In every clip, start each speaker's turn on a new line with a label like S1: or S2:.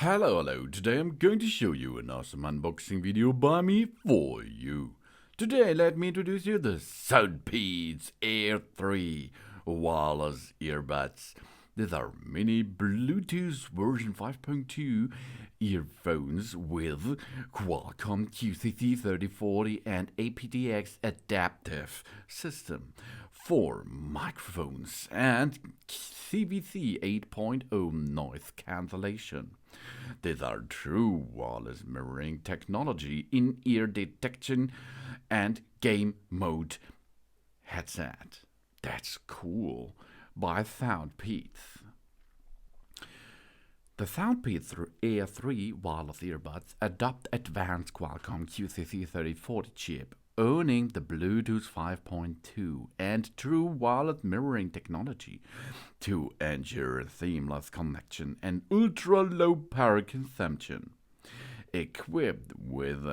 S1: Hello, today I'm going to show you an awesome unboxing video by me for you. Today let me introduce you the SoundPEATS Air3 wireless earbuds. These are mini Bluetooth version 5.2 earphones with Qualcomm QCC3040 and aptX-Adaptive system for microphones and CVC 8.0 noise cancellation. These are true wireless mirroring technology in ear detection and game mode headset. That's cool. By SoundPEATS. The SoundPEATS Air3 wireless earbuds adopt advanced Qualcomm QCC3040 chip, owning the Bluetooth 5.2 and TrueWireless Mirroring technology to ensure seamless connection and ultra-low power consumption. Equipped with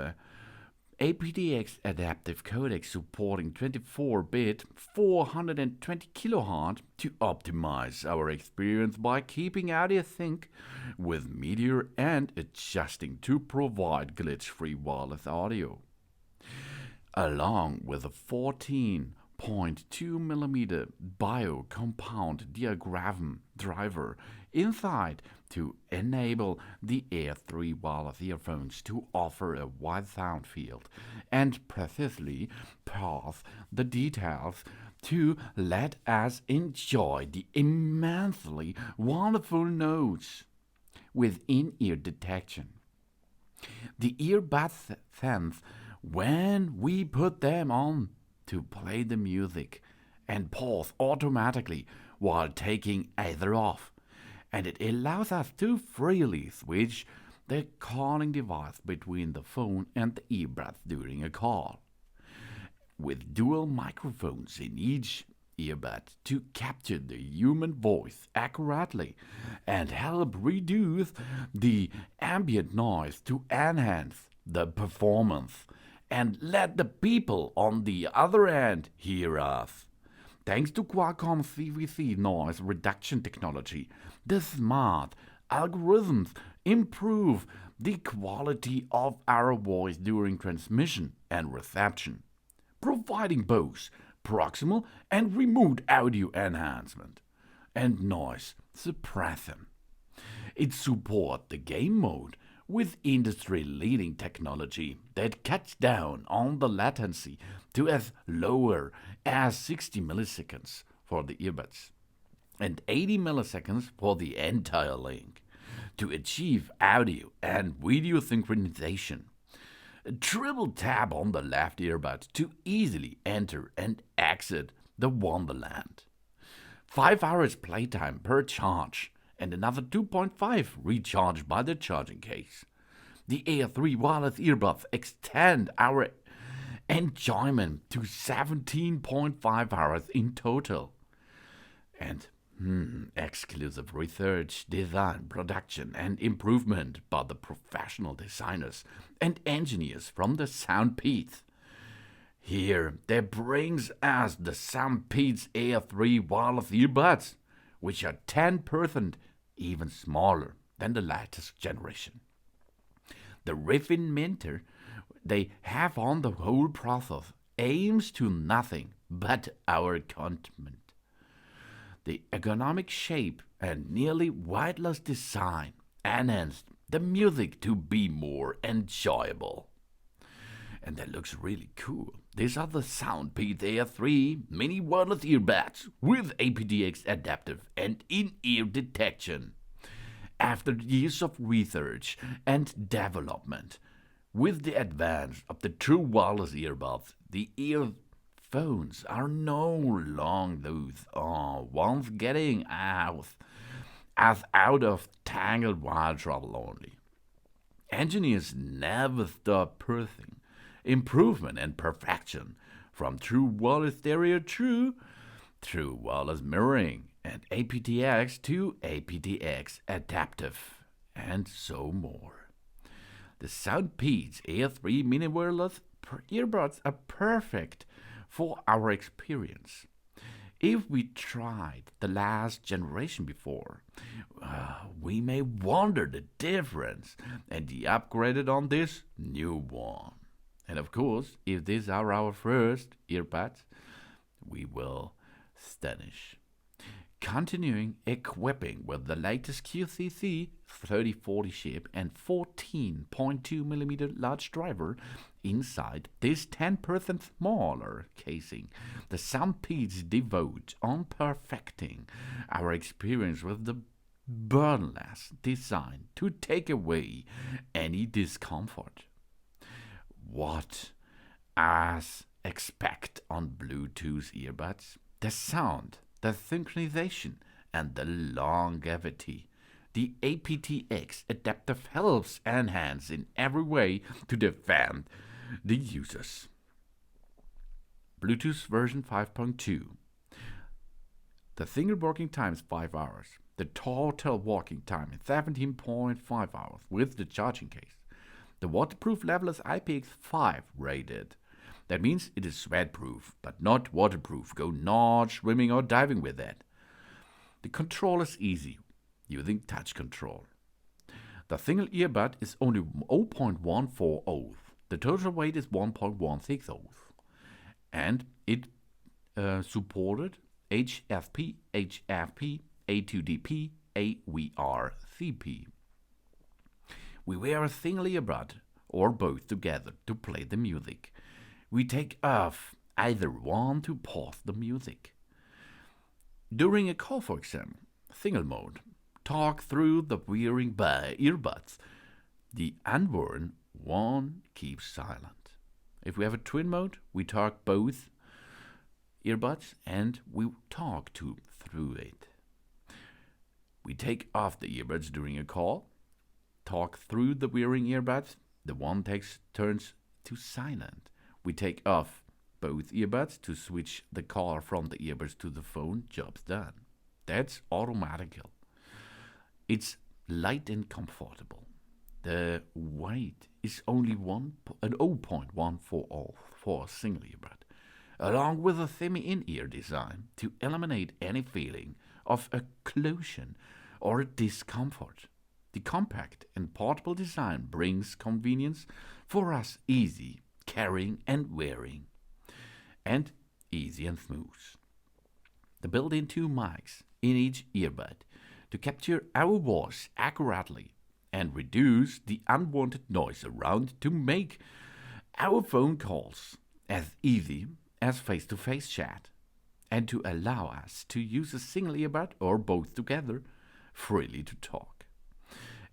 S1: aptX-Adaptive codec supporting 24-bit 420 kHz to optimize our experience by keeping audio sync with Meteor and adjusting to provide glitch-free wireless audio. Along with a 14.2mm bio-compound diaphragm driver inside to enable the Air3 wireless earphones to offer a wide sound field and precisely parse the details to let us enjoy the immensely wonderful notes with in-ear detection. The earbuds sense when we put them on to play the music and pause automatically while taking either off, and it allows us to freely switch the calling device between the phone and the earbuds during a call. With dual microphones in each earbud to capture the human voice accurately and help reduce the ambient noise to enhance the performance and let the people on the other end hear us. Thanks to Qualcomm's CVC noise reduction technology, the smart algorithms improve the quality of our voice during transmission and reception, providing both proximal and remote audio enhancement and noise suppression. It supports the game mode with industry-leading technology that cuts down on the latency to as lower as 60 milliseconds for the earbuds and 80 milliseconds for the entire link to achieve audio and video synchronization. Triple tap on the left earbud to easily enter and exit the Wonderland. 5 hours playtime per charge and another 2.5 recharged by the charging case. The Air3 wireless earbuds extend our enjoyment to 17.5 hours in total. And exclusive research, design, production, and improvement by the professional designers and engineers from the SoundPEATS. Here, that brings us the SoundPEATS Air3 wireless earbuds, which are 10% even smaller than the latest generation. The riffing minter they have on the whole process aims to nothing but our contentment. The ergonomic shape and nearly wireless design enhanced the music to be more enjoyable. And that looks really cool. These are the SoundPEATS Air3 mini wireless earbuds with aptX-Adaptive and in-ear detection. After years of research and development, with the advance of the true wireless earbuds, the earphones are no longer those ones getting out of tangled wire trouble only. Engineers never stop pursuing improvement and perfection from true wireless stereo to true wireless mirroring and aptX to aptX Adaptive and so more. The SoundPEATS Air3 mini wireless earbuds are perfect for our experience. If we tried the last generation before, we may wonder the difference and the upgraded on this new one. And of course, if these are our first earbuds, we will astonish. Continuing equipping with the latest QCC3040 chip and 14.2mm large driver inside this 10% smaller casing, the SoundPEATS devote on perfecting our experience with the burnless design to take away any discomfort. What as expect on Bluetooth earbuds? The sound, the synchronization, and the longevity. The aptX-Adaptive helps enhance in every way to defend the users. Bluetooth version 5.2. The single working time is 5 hours. The total working time is 17.5 hours with the charging case. The waterproof level is IPX5 rated. That means it is sweatproof, but not waterproof. Go not swimming or diving with it. The control is easy, using touch control. The single earbud is only 0.14 ohms. The total weight is 1.16 ohms. And it supported HFP, HFP, A2DP, AVRCP. We wear a single earbud or both together to play the music. We take off either one to pause the music. During a call, for example, single mode, talk through the wearing by earbuds. The unworn one keeps silent. If we have a twin mode, we talk both earbuds and we talk through it. We take off the earbuds during a call, talk through the wearing earbuds. The one turns to silent. We take off both earbuds to switch the call from the earbuds to the phone. Job's done. That's automatical. It's light and comfortable. The weight is only 0.14 for a single earbud, along with a semi-in-ear design to eliminate any feeling of occlusion or discomfort. The compact and portable design brings convenience for us, easy carrying and wearing, and easy and smooth. The built-in 2 mics in each earbud to capture our voice accurately and reduce the unwanted noise around to make our phone calls as easy as face-to-face chat, and to allow us to use a single earbud or both together freely to talk.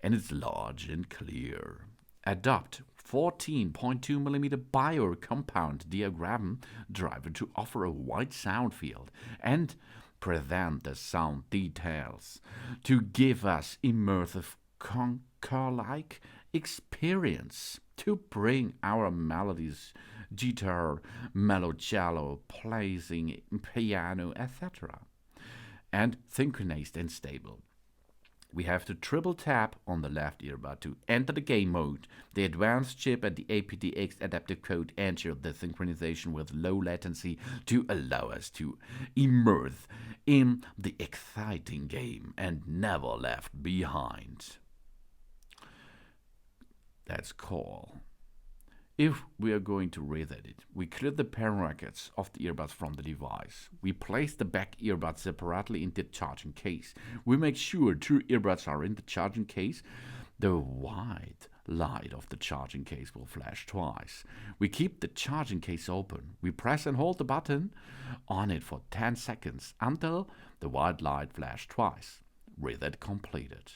S1: And it's large and clear. Adopt 14.2mm bio compound diaphragm driver to offer a wide sound field and present the sound details to give us immersive concert-like experience to bring our melodies, guitar, mellow cello, playing piano, etc. and synchronized and stable. We have to triple tap on the left earbud to enter the game mode. The advanced chip and the aptX-Adaptive code ensure the synchronization with low latency to allow us to immerse in the exciting game and never left behind. That's cool. If we are going to reset it, we clear the parent records of the earbuds from the device. We place the back earbuds separately in the charging case. We make sure 2 earbuds are in the charging case. The white light of the charging case will flash twice. We keep the charging case open. We press and hold the button on it for 10 seconds until the white light flashes twice. Reset completed.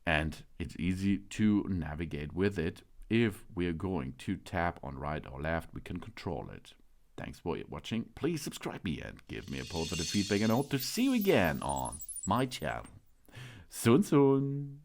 S1: And it's easy to navigate with it. If we are going to tap on right or left, we can control it. Thanks for watching. Please subscribe me and give me a positive feedback, and I hope to see you again on my channel. Soon.